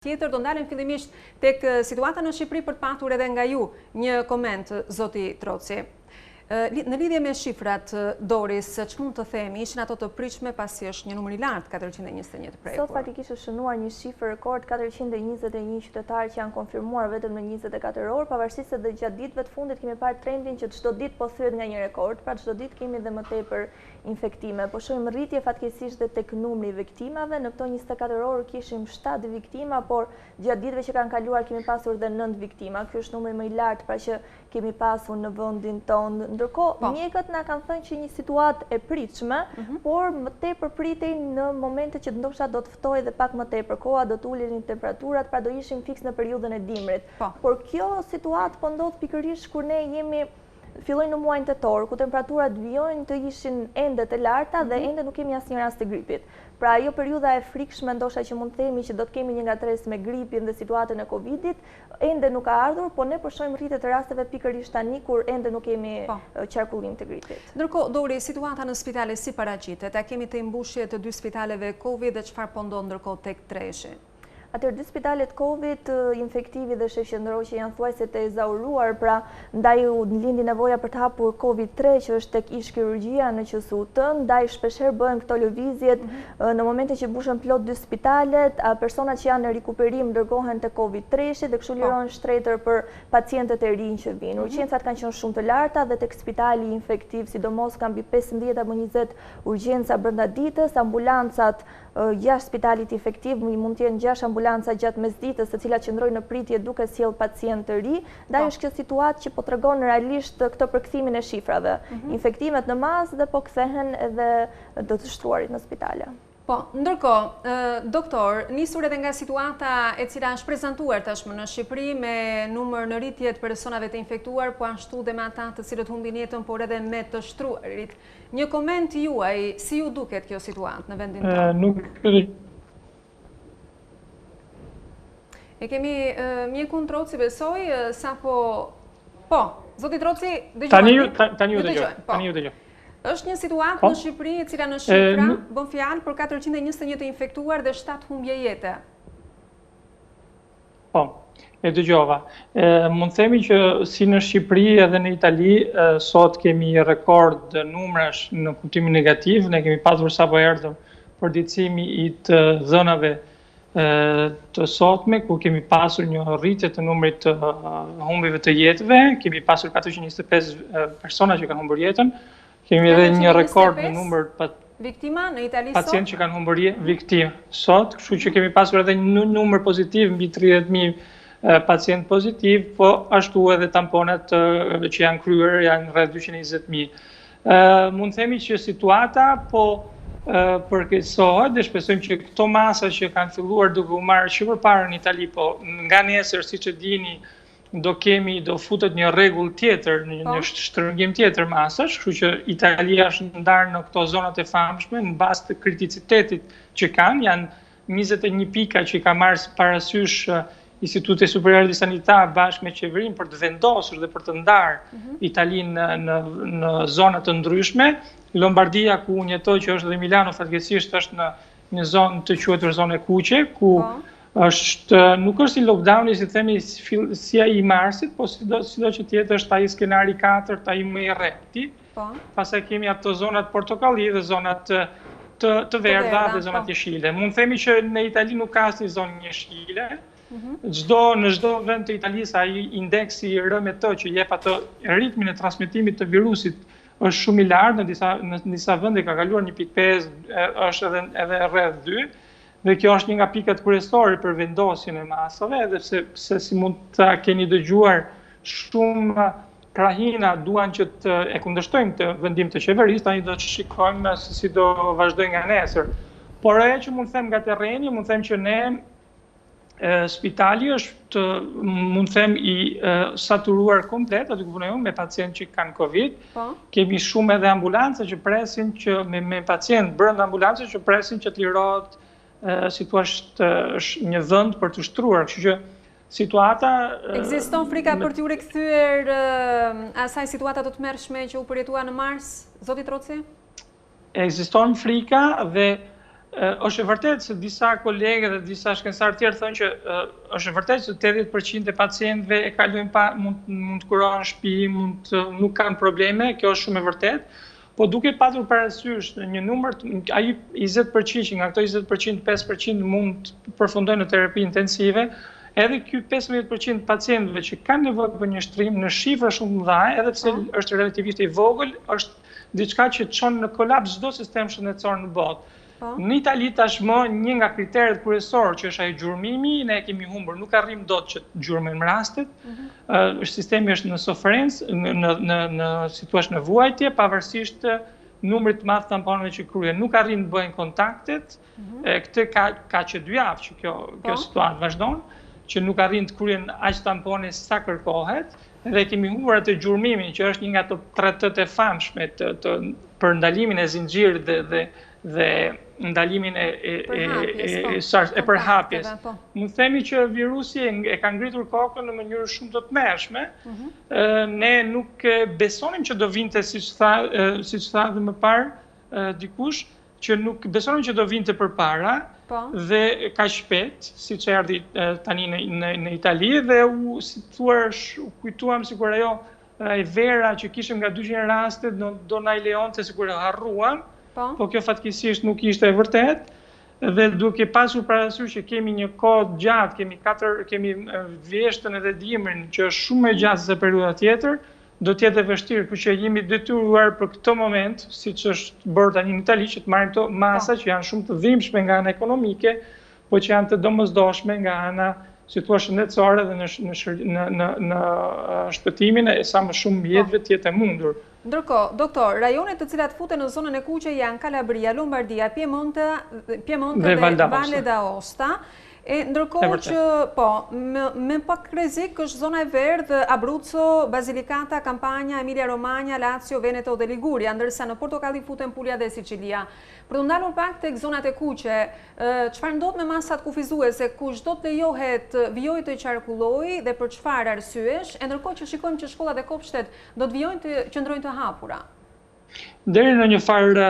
Tjetër, do ndalem fillimisht tek situata në Shqipëri për të patur edhe nga ju një koment, zoti Troci. Në lidhje me shifrat, Doris, ç'mund të themi, ishin ato të pritshme pasi është një numër i lartë 421 të prekur. Sot faktikisht është shënuar një shifër rekord, 421 qytetarë që janë konfirmuar vetëm në 24 orë, pavarësisht se dhe gjatë ditëve të fundit kemi parë trendin që çdo ditë po thyet nga një rekord, pra çdo ditë kemi dhe më tepër infektime. Po shohim rritje fatkeqësisht dhe tek numri i viktimave. Në këto 24 orë kishim 7 viktima, por gjatë ditëve që kanë kaluar kemi pasur dhe 9 viktima. Ky është numri më i lartë pra që kemi pasur në vendin tonë. Ndërkohë, mjekët na kanë thënë që një situatë e pritshme, por më tepër pritej në momente që ndoshta do të ftojë dhe pak më tepër koha, do të ulenin temperaturat, pra do ishim fiks në periudhën e dimrit. Por kjo situatë po ndodh pikërisht kur ne fillojnë në muajin tetor, ku temperaturat vijojnë të ishin ende të larta dhe ende nuk kemi asnjë rast të gripit. Pra ajo periudha e frikshme ndoshta që mund të themi që do të kemi një ngatresë me gripin dhe situatën e Covidit, ende nuk ka ardhur, por ne po shohim rritje të rasteve pikërisht tani kur ende nuk kemi qarkullim të gripit. Ndërkohë, Dori, situata në spitale si paraqitet? A kemi të mbushje të 2 spitaleve Covid dhe çfarë po ndodh ndërkohë tek Treshi? Atëherë, 2 spitalet Covid, infektivi dhe shef qendror që janë thuajse të ezauruar, pra ndaj lindi nevoja për të hapur Covid-3 që është tek ish kirurgjia në QSUT, ndaj shpeshherë bëhen këto lëvizjet në momente që mbushen plot 2 spitalet, personat që janë në rikuperim dërgohen te Covid-3 dhe kështu lirohen shtretër për pacientët e rinj që vinë. Urgjencat kanë qenë shumë të larta dhe tek spitali infektiv, sidomos kanë mbi 15 apo 20 urgjenca brenda ditës, ambulancat jashtë spitalit infektiv mund të jenë 6 ambulanca gjatë mesditës, të cilat qëndrojnë në pritje duke sjell pacient të ri. Ndaj është kjo situatë që po tregon realisht këtë përkthimin e shifrave. Infektimet në masë dhe po kthehen edhe do të shtruarit në spitale. Po, ndërkohë, doktor, nisur edhe nga situata e cila është prezantuar tashmë në Shqipëri me numër në rritje të personave të infektuar, po ashtu dhe me ata të cilët humbin jetën, por edhe me të shtruarit. Një koment juaj, si ju duket kjo situatë në vendin tonë? E kemi mjekun Troci besoj, sapo... Po, zoti Troci, dëgjojmë. Tani ju dëgjoj. Është një situatë në Shqipëri e cila në shifra bën fjalë për 421 të infektuar dhe 7 humbje jete. Po, e dëgjova. Mund themi që si në Shqipëri edhe në Itali sot kemi rekord numrash në kuptimin negativ. Ne kemi pasur sapo erdhëm përditësimi i të dhënave të sotme, ku kemi pasur një rritje të numrit të humbjeve të jetëve. Kemi pasur 425 persona që kanë humbur jetën. Kemi edhe një rekord në numër viktima në Itali pacient që kanë humbur viktim sot, kështu që kemi pasur edhe një numër pozitiv mbi 30.000 pacient pozitiv, po ashtu edhe tamponet që janë kryer janë rreth 220.000. Mund themi që situata po përkeqësohet dhe shpresojmë që këto masa që kanë filluar duke u marrë që përpara në Itali, po nga nesër siç e dini do futet një rregull tjetër, një shtrëngim tjetër masash, kështu që Italia është ndarë në këto zonat e famshme në bazë të kriticitetit që janë 21 pika që ka marrë parasysh Instituti Superior di Sanità bashkë me qeverinë për të vendosur dhe për të ndarë Italinë në zona të ndryshme. Lombardia ku unë jetoj, që është dhe Milano fatkeqësisht është në një zonë të quajtur zonë e kuqe, ku nuk është si lockdowni, si themi, si ai i marsit, po sido që tjetë është ai skenari 4, ai më i rrehti. Pastaj kemi ato zonat portokalli dhe zonat të verdha dhe zonat jeshile. Mund themi që në Itali nuk ka asnjë zonë jeshile. Në çdo vend të Italisë ai indeksi RMT që jep atë ritmin e transmetimit të virusit është shumë i lartë, në disa vende ka kaluar 1.5, është edhe rreth 2. Dhe kjo është një nga pikat kryesore për vendosjen e masave, edhe pse si mund të keni dëgjuar shumë krahina duan që të e kundërshtojmë të vendim të qeverisë, tani do të shikojmë se si do vazhdojnë nga nesër. Por ajo që mund them nga terreni, mund them që ne spitali është mund them i saturuar komplet, aty ku punojmë me pacientë që kanë Covid. Kemi shumë edhe ambulanca që presin që me pacient brenda ambulancës që presin që të lirohet si thua është një vend për të shtruar, kështu që situata... Ekziston frika për t'ju rikthyer asaj situata të tmerrshme që u përjetua në mars, zoti Troci? Ekziston frika dhe është e vërtet se disa kolegë dhe disa shkencëtarë tjerë thonë që është e vërtet se 80% e pacientëve e kalojnë mund të kurohen në shtëpi, nuk kanë probleme, kjo është shumë e vërtet, po duke patur parasysh një numër ai 20% që nga këto 20% 5% mund të përfundojnë në terapi intensive, edhe ky 15% pacientëve që kanë nevojë për një shtrim në shifra shumë të mëdha, edhe pse është relativisht i vogël, është diçka që çon në kolaps çdo sistem shëndetësor në botë. Në Itali tashmë një nga kriteret kryesorë që është ai gjurmimi, ne e kemi humbur, nuk arrim dot që të gjurmojmë rastet. Sistemi është në sofrencë, në situash në vuajtje, pavarësisht numrit të madh tamponeve që kryen. Nuk arrin të bëjnë kontaktet. Këtë ka që 2 javë që kjo situatë vazhdon, që nuk arrin të kryen aq tampone sa kërkohet. Dhe kemi humbur atë gjurmimin që është një nga ato tretët e famshme për ndalimin e zinxhirit dhe ndalimin e përhapjes. Mund themi që virusi e ka ngritur kokën në mënyrë shumë të tmerrshme. Ne nuk besonim që do vinte, siç tha dhe më parë dikush, që nuk besonim që do vinte përpara dhe ka shpejt, siç erdhi tani në Itali, dhe u kujtuam sikur ajo e vera që kishim nga 200 raste do na i lejonte sikur e harruam. Po kjo fatkeqësisht nuk ishte e vërtet, dhe duke pasur parasysh që kemi një kohë gjatë, kemi vjeshtën edhe dimrin që është shumë më gjatë se periudha tjetër, do të jetë e vështirë, por që jemi detyruar për këtë moment, siç është bërë tani në Itali, që të marrim këto masa që janë shumë të dhimbshme nga ana ekonomike, po që janë të domosdoshme nga ana situash shëndetësore dhe në shpëtimin e sa më shumë jetëve të jetë e mundur. Ndërkohë, doktor, rajonet të cilat futen në zonën e kuqe janë Kalabria, Lombardia, Piemonte dhe Valle d'Aosta. Ndërkohë që, me pak rrezik është zona e verdhë, Abruzzo, Basilicata, Campania, Emilia-Romagna, Lazio, Veneto dhe Liguria, ndërsa në Portokalli futen Puglia dhe Sicilia. Për të ndalur pak tek zonat e kuqe, çfarë ndodh me masat kufizuese, kush do të lejohet vijojë të qarkullojë dhe për çfarë arsyesh, ndërkohë që shikojmë që shkollat e kopshtet do të vijojnë të qëndrojnë të hapura? Deri në një farë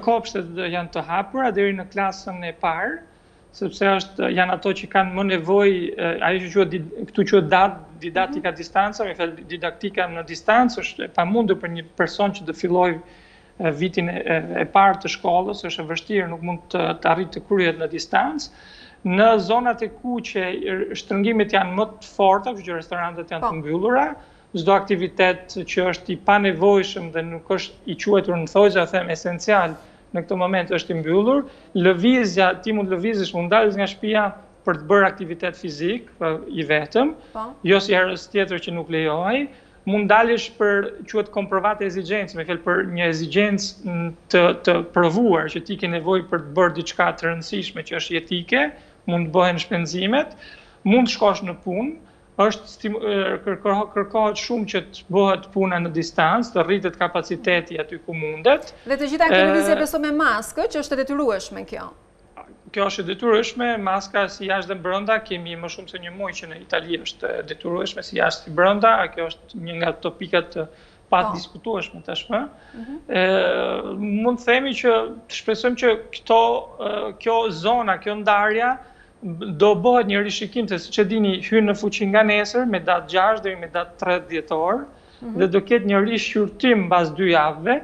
kopshtet janë të hapura deri në klasën e parë, sepse janë ato që kanë më nevojë, ajo që këtu quhet didaktika distanca, me fjalë didaktika në distancë, është e pamundur për një person që të fillojë vitin e parë të shkollës, është e vështirë, nuk mund të arrijë të kryhet në distancë. Në zonat e kuqe, shtrëngimet janë më të forta, kështu që restorantet janë të mbyllura, çdo aktivitet që është i panevojshëm dhe nuk është i quajtur në thojza, them esencial, në këtë moment është i mbyllur. Lëvizja, ti mund lëvizësh, mund dalësh nga shtëpia për të bërë aktivitet fizik, i vetëm, jo si herës tjetër që nuk lejohej. Mund dalësh për quhet komprovate ezigjencë, me fjalë për një ezigjencë të provuar që ti ke nevojë për të bërë diçka të rëndësishme që është jetike, mund të bëhen shpenzimet, mund të shkosh në punë, kërkohet shumë që të bëhet puna në distancë, të rritet kapaciteti aty ku mundet. Dhe të gjitha këto lëvizje beso me maskë, që është e detyrueshme kjo. Kjo është e detyrueshme, maska si jashtë dhe brenda, kemi më shumë se një muaj që në Itali është detyrueshme si jashtë si brenda, kjo është një nga topikat pa të diskutueshme tashmë. Mund të themi që të shpresojmë që kjo zona, kjo ndarja, do bëhet një rishikim të siç e dini hyn në fuqi nga nesër me datë 6 deri me datë 3 dhjetor dhe do ketë një rishqyrtim mbas 2 javëve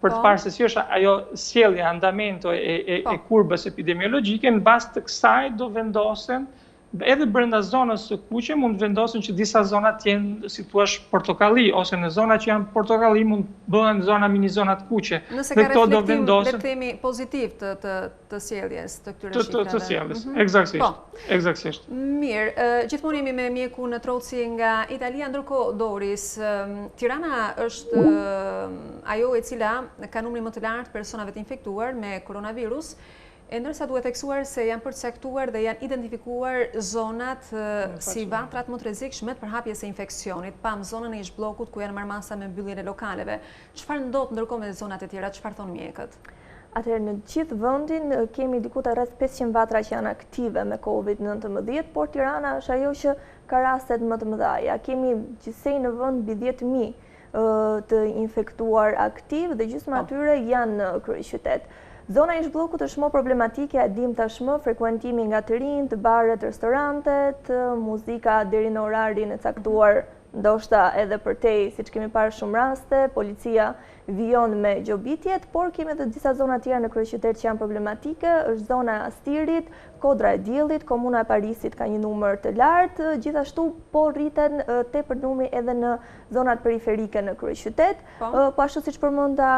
për të parë se si është ajo sjellja, andamento e kurbës epidemiologjike. Në bazë të kësaj do vendosen edhe brenda zonës së kuqe mund vendosen që disa zona të jenë si thua portokalli, ose në zona që janë portokalli mund bëhen zona mini zonat kuqe. Nëse ka reflektim le të themi pozitiv të sjelljes të këtyre shifrave. Të sjelljes, eksaktësisht. Mirë, gjithmonë jemi me mjeku në Troci nga Italia, ndërkohë Doris, Tirana është ajo e cila ka numrin më të lartë personave të infektuar me koronavirus. Ndërsa duhet theksuar se janë përcaktuar dhe janë identifikuar zonat si vatrat më të rrezikshme për hapjes së infeksionit, pam zonën e ish-bllokut ku janë marrmasa me mbylljen e lokaleve. Çfarë ndodh ndërkohë me zonat e tjera, çfarë thon mjekët? Atëherë në gjithë vendin kemi diku të rreth 500 vatra që janë aktive me COVID-19, por Tirana është ajo që ka rastet më të mëdha. Kemi gjithsej në vend mbi 10.000 të infektuar aktiv dhe gjysma atyre janë në kryeqytet. Zona e zhbllokut është më problematike, e dim tashmë, frekuentimi nga të rinj, të baret, restorantet, muzika deri në orarin e caktuar, ndoshta edhe përtej, siç kemi parë shumë raste, policia vijon me gjobitjet, por kemi edhe disa zona tjera në kryeqytet që janë problematike, është zona e Astirit, Kodra e Diellit, komuna e Parisit ka një numër të lartë, gjithashtu po rriten tepër numri edhe në zonat periferike në kryeqytet, po ashtu siç përmenda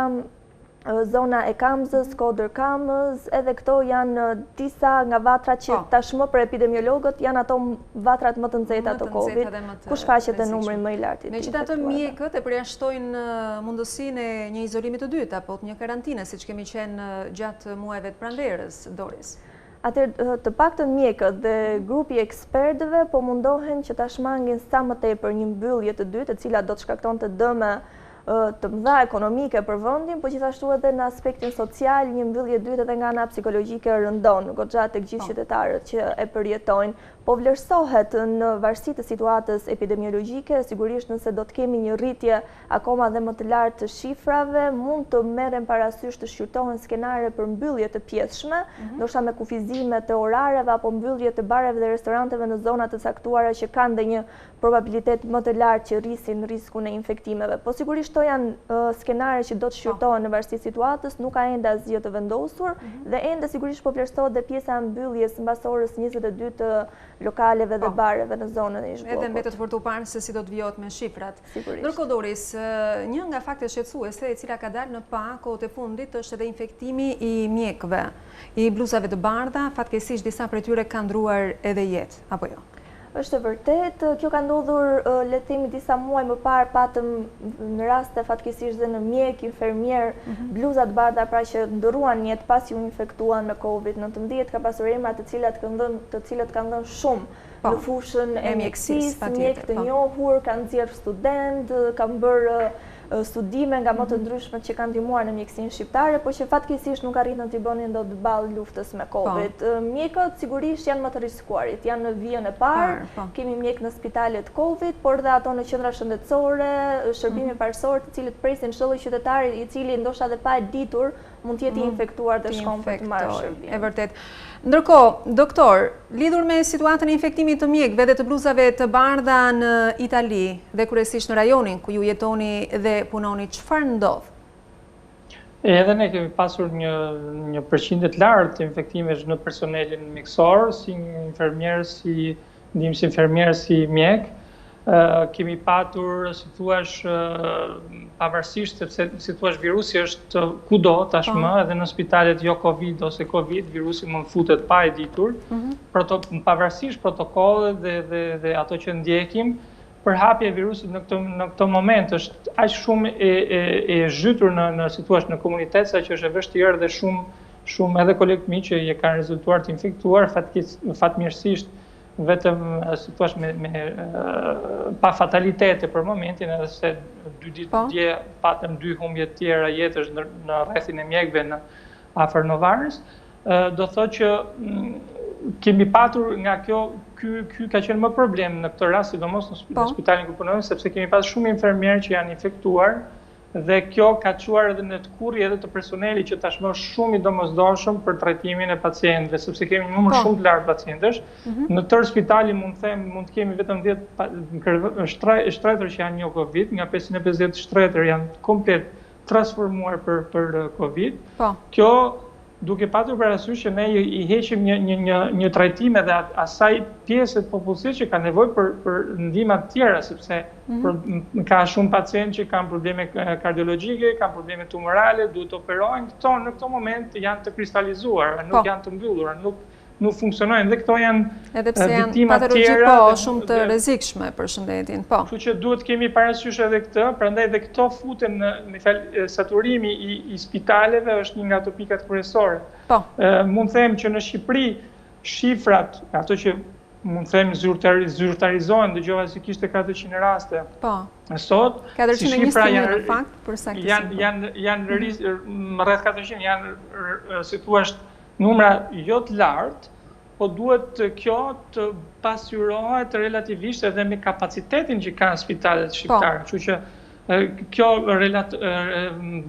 zona e Kamzës, Kodër Kamës, edhe këto janë disa nga vatrat që tashmë për epidemiologët janë ato vatrat më të nxehta të Covid, ku shfaqet e numri më i lartë. Megjithatë, mjekët e përjashtojnë mundësinë e një izolimi të dytë apo të një karantine, siç kemi qenë gjatë muajve të pranverës, Doris. Atëherë, të paktën mjekët dhe grupi ekspertëve po mundohen që ta shmangin sa më tepër një mbyllje të dytë, e cila do të shkaktonte dëme të mëdha ekonomike për vendin, po gjithashtu edhe në aspektin social, një mbyllje dytë edhe nga ana psikologjike rëndon goxha tek gjithë qytetarët që e përjetojnë, po vlerësohet në varësi të situatës epidemiologjike, sigurisht nëse do të kemi një rritje akoma dhe më të lartë të shifrave, mund të merren parasysh të shqyrtohen skenare për mbyllje të pjesshme, ndoshta me kufizime të orareve apo mbyllje të bareve dhe restoranteve në zona të caktuara që kanë ndonjë probabilitet më të lartë që rrisin riskun e infektimeve. Po sigurisht këto janë skenare që do të shqyrtohen në varësi situatës, nuk ka ende asgjë të vendosur dhe ende sigurisht po vlerësohet dhe pjesa e mbylljes mbas orës 22 të lokaleve dhe bareve në zonën e zhbllokut. Edhe mbetet për të parë se si do të vijohet me shifrat. Ndërkohë, Doris, një nga faktet shqetësuese e cila ka dalë në pa kohët e fundit është edhe infektimi i mjekëve, i bluzave të bardha, fatkeqësisht disa prej tyre kanë ndruar edhe jetë, apo jo? Është e vërtet, kjo ka ndodhur le të themi disa muaj më parë, patëm në raste fatkeqësisht dhe në mjek, infermier, bluza të bardha pra që ndëruan jetë pasi u infektuan me Covid-19, ka pasur emra të cilët kanë dhënë shumë në fushën e mjekësisë, mjek të njohur, kanë nxjerrë student, kanë bërë studime nga më të ndryshmet që kanë ndihmuar në mjekësinë shqiptare, por që fatkeqësisht nuk arritën të bënin dot ballë luftës me Covid. Mjekët sigurisht janë më të rrezikuarit, janë në vijën e parë, kemi mjek në spitalet Covid, por dhe ato në qendra shëndetësore, shërbime parësor, të cilët presin çdo lloj qytetari i cili ndoshta edhe pa e ditur mund të jetë i infektuar dhe shkon për të marrë shërbim. E vërtet. Ndërkohë, doktor, lidhur me situatën e infektimit të mjekëve dhe të bluzave të bardha në Itali dhe kryesisht në rajonin ku ju jetoni dhe punoni, çfarë ndodh? Edhe ne kemi pasur një përqindje të lartë të infektimesh në personelin mjekësor, si infermier, si ndihmës infermier, si mjek. Kemi patur, si thuash, pavarësisht, sepse si thuash virusi është kudo tashmë, edhe në spitalet jo Covid ose Covid, virusi mund futet pa e ditur, pavarësisht protokollet dhe ato që ndjekim, përhapja e virusit në këto moment është aq shumë e zhytur në si thuash në komunitet, sa që është e vështirë dhe shumë edhe kolegët mi që kanë rezultuar të infektuar, fatmirësisht vetëm si thuash pa fatalitete për momentin, edhe se 2 ditë dje patëm 2 humbje tjera jetësh në rrethin e mjekëve në afër Novarës, do thotë që kemi patur nga kjo, ky ka qenë më problem në këtë rast, sidomos në spitalin ku punojmë, sepse kemi pas shumë infermierë që janë infektuar dhe kjo ka çuar edhe në të kurrë edhe të personelit që tashmë është shumë i domosdoshëm për trajtimin e pacientëve, sepse kemi një numër shumë të lartë pacientësh. Në tërë spitalin mund të kemi vetëm 10 shtretër që janë jo Covid, nga 550 shtretër janë komplet transformuar për Covid. Kjo duke patur parasysh që ne i heqim një trajtim edhe asaj pjesë të popullsisë që ka nevojë për ndihma të tjera, sepse ka shumë pacientë që kanë probleme kardiologjike, kanë probleme tumorale, duhet të operohen. Këto në këtë moment janë të kristalizuar, nuk janë të mbyllura, nuk funksionojnë dhe këto janë edhe pse janë patologji shumë të rrezikshme për shëndetin. Kështu që duhet kemi parasysh edhe këtë, prandaj dhe këto futen në saturimi i spitaleve është një nga ato pikat kryesore. Mund them që në Shqipëri shifrat, ato që mund them zyrtarizohen, dëgjova se kishte 400 raste. Sot, si shifra janë rreth 400, janë si thua numra jo të lartë, po duhet kjo të pasyrohet relativisht edhe me kapacitetin që kanë spitalet shqiptare. Kështu që Kjo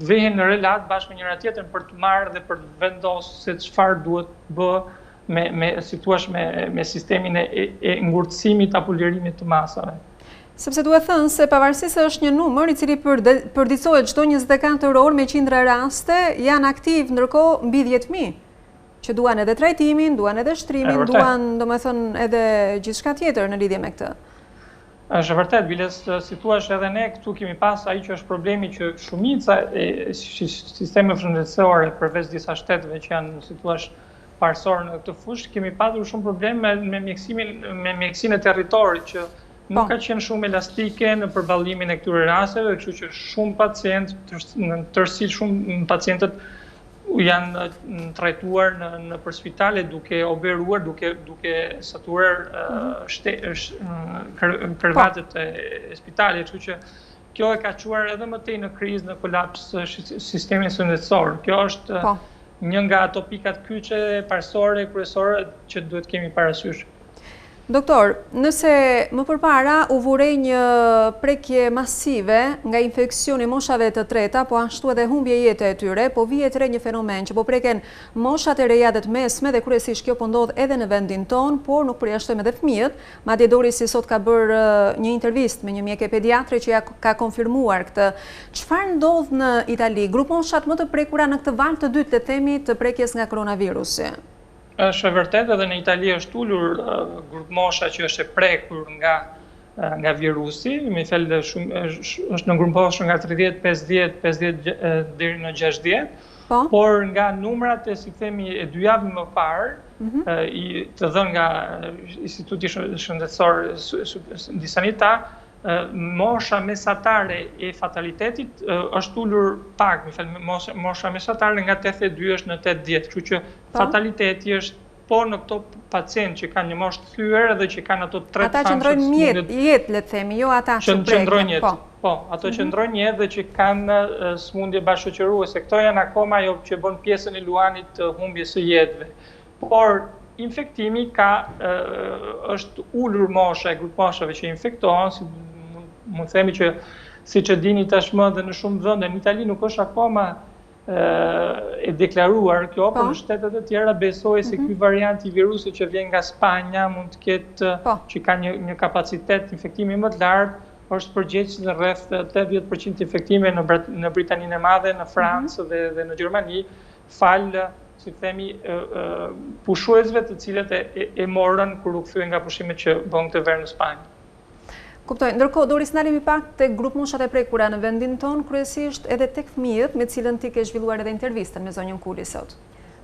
vehen në relat bashkë me njëra tjetrën për të marrë dhe për të vendosur se çfarë duhet bë me sistemin e ngurtësimit apo lirimit të masave. Sepse duhet thënë se pavarësisht se është një numër i cili përditësohet çdo 24 orë me qindra raste, janë aktiv ndërkohë mbi 10.000 që duan edhe trajtimin, duan edhe shtrimin, duan domethënë edhe gjithçka tjetër në lidhje me këtë. Është vërtet, biles si thua edhe ne këtu kemi pas ai që është problemi që shumica e sistemeve shëndetësore përveç disa shteteve që janë si thua parësor në këtë fushë, kemi pasur shumë probleme me mjekësinë e territorit që nuk ka qenë shumë elastike në përballimin e këtyre rasteve, kështu që shumë pacientë, në tërësi shumë pacientët janë trajtuar në përspitale duke oberuar, duke saturuar kërvatet e spitalit, kështu që kjo e ka çuar edhe më tej në krizë, në kolaps sistemin shëndetësor. Kjo është një nga ato pikat kyçe parësore, kryesore që duhet kemi parasysh. Doktor, nëse më përpara u vurej një prekje masive nga infeksioni moshave të treta, po ashtu edhe humbje jete e tyre, po vihet re një fenomen që po preken moshat e reja dhe të mesme dhe kryesisht kjo po ndodh edhe në vendin ton, por nuk përjashtojmë edhe fëmijët. Madje Dori si sot ka bërë një intervistë me një mjeke pediatre që ja ka konfirmuar këtë. Çfarë ndodh në Itali? Grup moshat më të prekura në këtë valë të dytë të themi të prekjes nga koronavirusi? Është vërtet edhe në Itali është ulur grup mosha që është e prekur nga virusi, me thënë është në grup mosha nga 30, 50 deri në 60, por nga numrat e si themi e 2 javë më parë, të dhënë nga Instituti Shëndetësor di Sanità, mosha mesatare e fatalitetit është ulur pak, mosha mesatare nga 82 është në 80, kështu që fataliteti është po në këto pacientë që kanë një moshë të thyer dhe që kanë ato 3 ata që ndrojnë jetë, le të themi, jo ata që ndrojnë jetë. Po, ato që ndrojnë jetë dhe që kanë smundje bashkëqëruese. Këto janë akoma ajo që bën pjesën e luanit të humbjes së jetëve. Por infektimi është ulur mosha e grup moshave që infektohen, mund themi që siç e dini tashmë dhe në shumë vende në Itali nuk është akoma e deklaruar kjo, por në shtetet e tjera besohet se ky variant i virusit që vjen nga Spanja mund të ketë që ka një kapacitet infektimi më të lartë, është përgjegjës në rreth 80% infektime në Britaninë e Madhe, në Francë dhe në Gjermani, falë si themi pushuesve të cilët e morën kur u kthyen nga pushimet që bën këtë verë në Spanjë. Kuptoj, ndërkohë Doris ndalemi pak tek grup moshat e prekura në vendin ton, kryesisht edhe tek fëmijët, me cilën ti ke zhvilluar edhe intervistën me zonjën Kuli sot.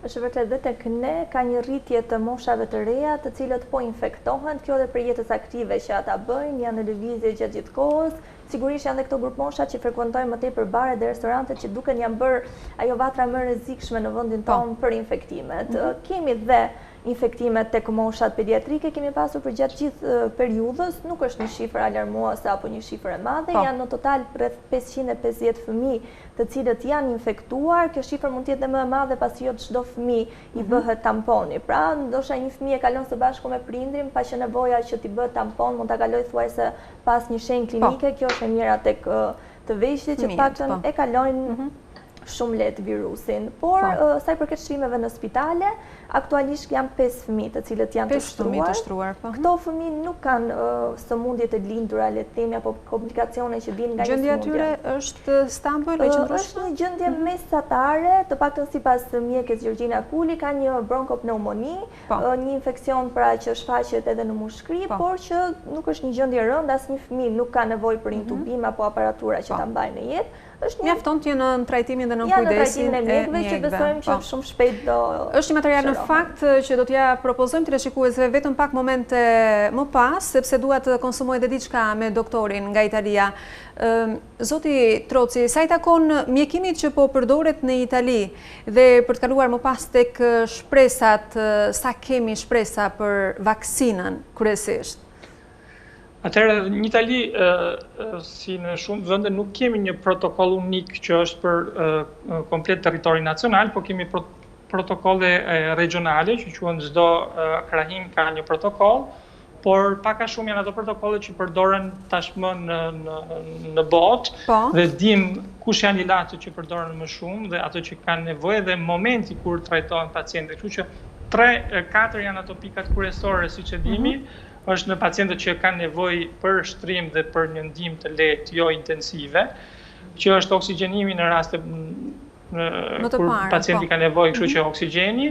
Është vërtet dhe tek ne ka një rritje të moshave të reja, të cilët po infektohen, kjo dhe për jetës aktive që ata bëjnë, janë në lëvizje gjatë gjithë kohës. Sigurisht janë dhe këto grup moshat që frekuentojnë më tepër baret dhe restorantet që duken janë bërë ajo vatra më rrezikshme në vendin ton për infektimet. Kemi dhe infektimet tek moshat pediatrike, kemi pasur për gjatë gjithë periudhës, nuk është një shifër alarmuese apo një shifër e madhe, janë në total rreth 550 fëmijë të cilët janë infektuar. Kjo shifër mund të jetë më e madhe pasi jo çdo fëmijë i bëhet tamponi. Pra, ndoshta një fëmijë e kalon së bashku me prindrin, pa që nevoja që t'i bëhet tampon mund ta kalojë thuajse pas një shenjë klinike. Kjo është e mira tek të vegjëlit që paktën e kalojnë shumë lehtë virusin. Por sa i përket shërimeve në spitale, aktualisht janë 5 fëmijë të cilët janë të shtruar. Këto fëmijë nuk kanë sëmundje të lindura, le të themi, apo komplikacione që vijnë nga gjendja e tyre është stabile, qëndrueshme? Është një gjendje mesatare, të paktën sipas mjekës Gjorgjina Kuli, ka një bronkopneumoni, një infeksion pra që shfaqet edhe në mushkëri, por që nuk është një gjendje e rëndë, asnjë fëmijë nuk ka nevojë për intubim apo aparatura që ta mbajnë në jetë. Mjafton të jenë në trajtimin dhe në kujdesin e mjekëve që besojmë që shumë shpejt do... Është një material në fakt që do t'ja propozojmë të shikuesve vetëm pak momente më pas, sepse dua të konsumoj edhe diçka me doktorin nga Italia. Zoti Troci, sa i takon mjekimit që po përdoret në Itali dhe për të kaluar më pas tek shpresat, sa kemi shpresa për vaksinën kryesisht? Atëherë, në Itali, si në shumë vende, nuk kemi një protokoll unik që është për komplet territori nacional, po kemi protokolle regionale, që quhen çdo krahim ka një protokoll, por pak a shumë janë ato protokolle që përdoren tashmë në botë dhe dim kush janë ilaçet që përdoren më shumë dhe ato që kanë nevojë dhe momenti kur trajtohen pacientët. Kështu që 3-4 janë ato pikat kryesore siç e dimi, është në pacientët që kanë nevojë për shtrim dhe për një ndihmë të lehtë, jo intensive, që është oksigjenimi në raste kur pacienti ka nevojë, kështu që oksigjeni,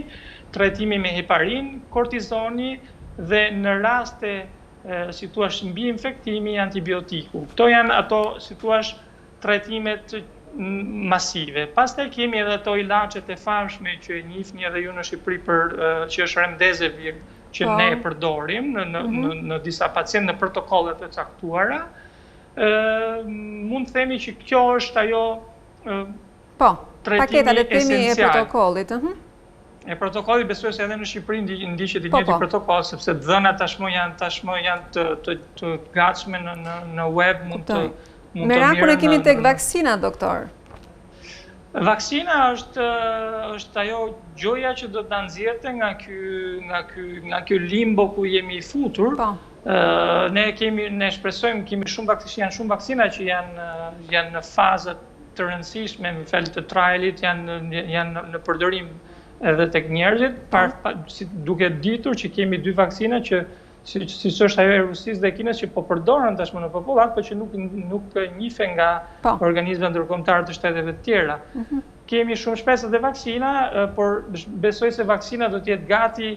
trajtimi me heparin, kortizoni dhe në raste si thua mbi infektimi antibiotiku. Këto janë ato si thua trajtimet masive. Pastaj kemi edhe ato ilaçet e famshme që e njihni edhe ju në Shqipëri që është remdesivir që ne e përdorim në disa pacientë në protokollet e caktuara. Mund të themi që kjo është ajo paketa le të themi e protokollit. E protokolli besoj se edhe në Shqipëri ndiqet i njëjti protokoll, sepse dhënat tashmë janë të gatshme në web, mund të Merakun e kemi tek vaksina, doktor. Vaksina është ajo gjoja që do ta nxjerrte nga ky limbo ku jemi futur. Ne shpresojmë kemi janë shumë vaksina që janë në fazat të rëndësishme në fjalë të trialit, janë në përdorim edhe tek njerëzit, duke ditur që kemi 2 vaksina që siç është ajo e Rusisë dhe Kinës që po përdoren tashmë në popullat, por që nuk njihen nga organizma ndërkombëtar të shteteve të tjera. Kemi shumë shpesh edhe vaksina, por besoj se vaksina do të jetë gati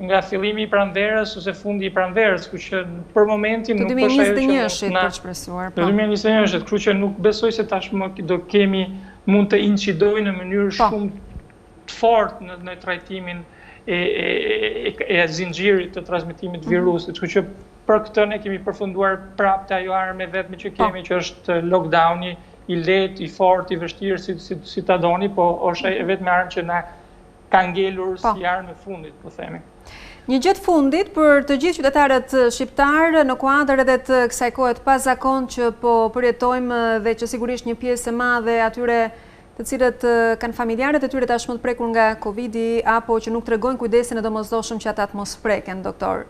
nga fillimi i pranverës ose fundi i pranverës, kështu që për momentin nuk është ajo që për shpresuar. 2021, kështu që nuk besoj se tashmë do kemi mund të incidojë në mënyrë shumë të fortë në trajtimin e zinxhirit të transmetimit të virusit. Kështu që për këtë ne kemi përfunduar prapë ajo armë vetëm që kemi, që është lockdowni i lehtë, i fortë, i vështirë si ta doni, po është vetëm armë që na ka ngelur si armë e fundit, po themi. Një gjë të fundit për të gjithë qytetarët shqiptar në kuadër edhe të kësaj kohe të pazakon që po përjetojmë dhe që sigurisht një pjesë e madhe atyre të cilët kanë familjarët e tyre tashmë të prekur nga Covidi apo që nuk tregojnë kujdesin e domosdoshëm që ata të mos preken, doktor.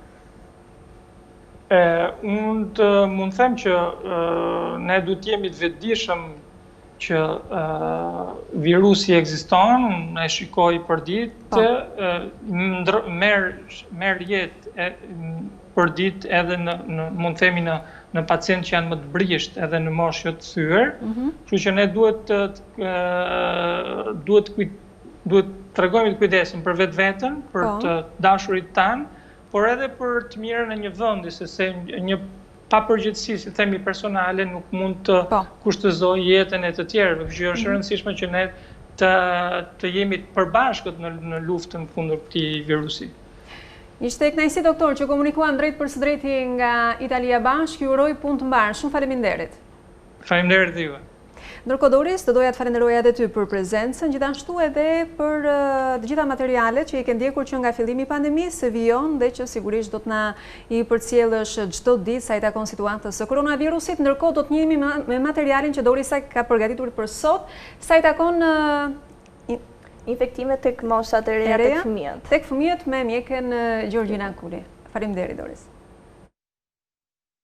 Unë mund them që ne duhet jemi të vetëdijshëm që virusi ekziston, unë e shikoj për ditë, merr jetë për ditë edhe mund themi në pacient që janë më të brisht edhe në moshë të thyer, kështu që ne duhet tregojmë të kujdesim për vetveten, për të dashurit tanë, por edhe për të mirën e një vendi, sepse një papërgjegjësi, si themi personale, nuk mund të kushtëzojë jetën e të tjerëve. Kështu që është e rëndësishme që ne të jemi të përbashkët në luftën kundër këtij virusi. Ishte kënaqësi, doktor, që komunikuam drejt për së drejti nga Italia Bashk. Ju uroj punë të mbarë. Shumë faleminderit. Faleminderit dhe juve. Ndërkohë, Doris, të doja të falenderoja edhe ty për prezencën, gjithashtu edhe për të gjitha materialet që i ke ndjekur që nga fillimi i pandemisë së vijon dhe që sigurisht do të na i përcjellësh çdo ditë sa i takon situatës së koronavirusit. Ndërkohë do të njihemi me materialin që Dorisa ka përgatitur për sot, sa i takon infektime tek moshat e reja tek fëmijët. Tek fëmijët me mjekën Gjorgjina Kuli. Faleminderit, Doris.